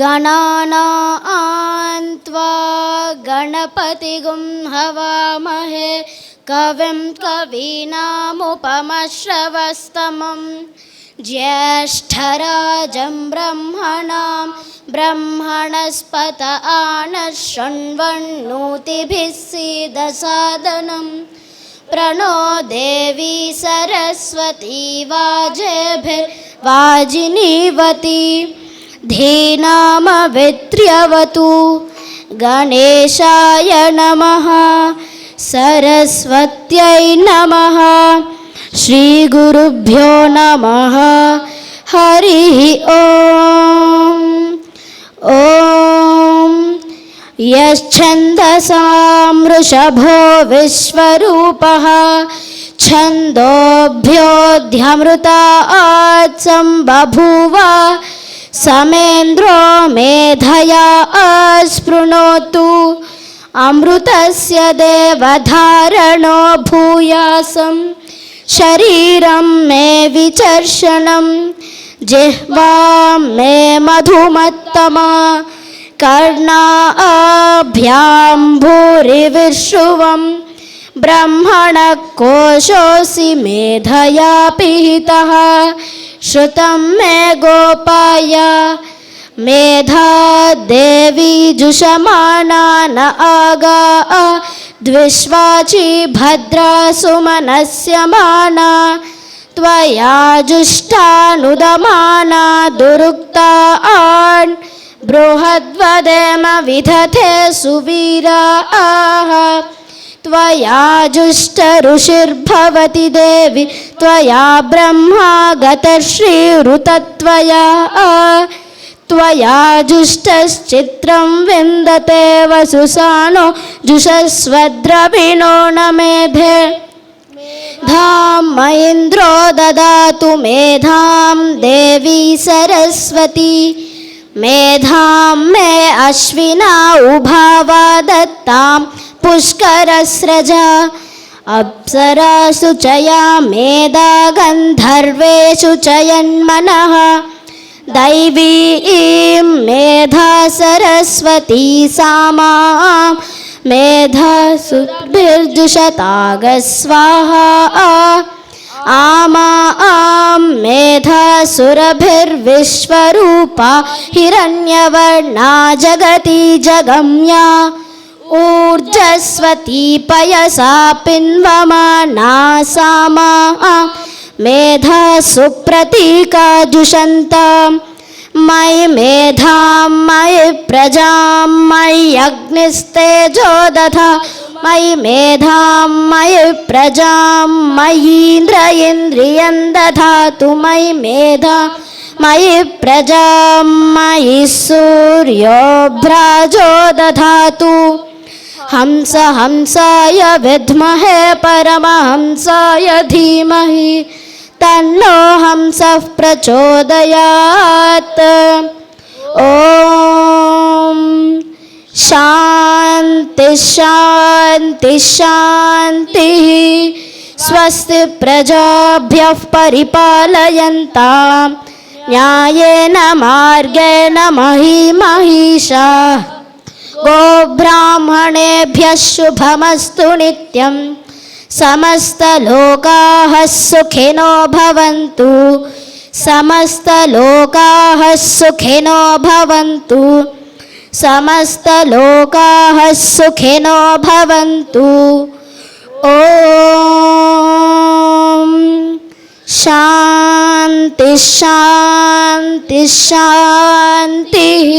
गणानां त्वा गणपतिगुं हवामहे कविं कवीनामुपमश्रवस्तमं ज्येष्ठराजं ब्रह्मणां ब्रह्मणस्पत आनशृण्वन्नोतिभिः सीदसादनं प्रणो देवी सरस्वती वाजेभिर्वाजिनीवती धीनामवित्र्यवतु। गणेशाय नमः, सरस्वत्यै नमः, श्रीगुरुभ्यो नमः। हरिः ॐ। ॐ यश्छन्दसां वृषभो विश्वरूपः छन्दोभ्योऽध्यमृतात् सम्बभूव समेन्द्रो मेधया अस्पृणोतु अमृतस्य देवधारणो भूयासं शरीरं मे विचर्षणं जिह्वां मे मधुमत्तमा कर्णाभ्यां भूरिविश्रुवं ब्रह्मणः कोशोऽसि मेधया पिहितः श्रुतं मे गोपाय मेधा देवी जुषमाना न आगा द्विष्वाची भद्रा सुमनस्यमाना त्वया जुष्टानुदमाना दुरुक्तान् बृहद्वदेम विदधे सुवीराः त्वया जुष्टऋषिर्भवति देवी त्वया ब्रह्मा गतश्रीरुतत्वया त्वया जुष्टश्चित्रं विन्दते वसुसानो जुषस्वद्रविणो न मेधे धाम महेन्द्रो ददातु मेधां देवी सरस्वती मेधां मे अश्विना उभावा दत्तां पुष्करस्रजा अप्सरासु चया मेधा गन्धर्वेषु चयन्मनः दैवीं मेधा सरस्वती सामां मेधासुभिर्जुषतागस्वाहा आमां मेधासुरभिर्विश्वरूपा हिरण्यवर्णा जगति जगम्या ऊर्जस्वती पयसा पिन्वमाना सामां मेधा सुप्रतीका जुषन्तां मयि मेधां मयि प्रजां मयि अग्निस्तेजो दधा मयि मेधां मयि प्रजां मयीन्द्र इन्द्रियं दधातु मयि मेधा मयि प्रजां मयि सूर्यो भ्राजो दधातु हंस हंसाय विद्महे परमहंसाय धीमहि तन्नो हंसः प्रचोदयात्। ॐ शान्ति शान्ति शान्तिः। स्वस्ति प्रजाभ्यः परिपालयन्तां न्यायेन मार्गेण महिषाः गोब्राह्मणेभ्यः शुभमस्तु नित्यं समस्तलोकाः सुखिनो भवन्तु समस्तलोकाः सुखिनो भवन्तु समस्तलोकाः सुखिनो भवन्तु। ॐ शान्ति शान्ति शान्तिः।